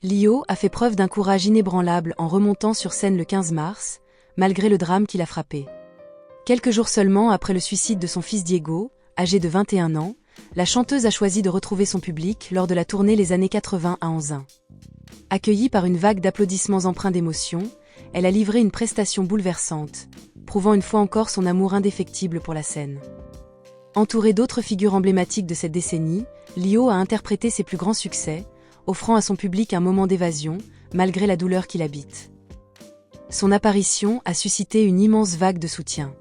Lio a fait preuve d'un courage inébranlable en remontant sur scène le 15 mars, malgré le drame qui l'a frappé. Quelques jours seulement après le suicide de son fils Diego, âgé de 21 ans, la chanteuse a choisi de retrouver son public lors de la tournée Les années 80 à Anzin. Accueillie par une vague d'applaudissements empreints d'émotion, elle a livré une prestation bouleversante, prouvant une fois encore son amour indéfectible pour la scène. Entourée d'autres figures emblématiques de cette décennie, Lio a interprété ses plus grands succès, offrant à son public un moment d'évasion, malgré la douleur qui l'habite. Son apparition a suscité une immense vague de soutien.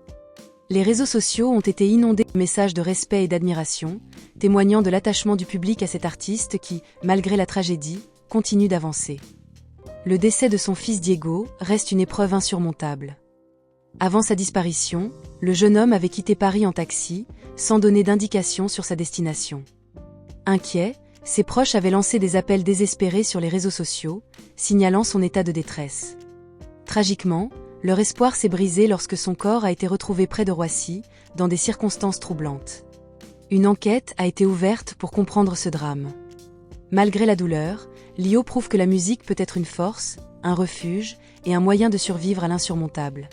Les réseaux sociaux ont été inondés de messages de respect et d'admiration, témoignant de l'attachement du public à cet artiste qui, malgré la tragédie, continue d'avancer. Le décès de son fils Diego reste une épreuve insurmontable. Avant sa disparition, le jeune homme avait quitté Paris en taxi, sans donner d'indication sur sa destination. Inquiets, ses proches avaient lancé des appels désespérés sur les réseaux sociaux, signalant son état de détresse. Tragiquement, leur espoir s'est brisé lorsque son corps a été retrouvé près de Roissy, dans des circonstances troublantes. Une enquête a été ouverte pour comprendre ce drame. Malgré la douleur, Lio prouve que la musique peut être une force, un refuge et un moyen de survivre à l'insurmontable.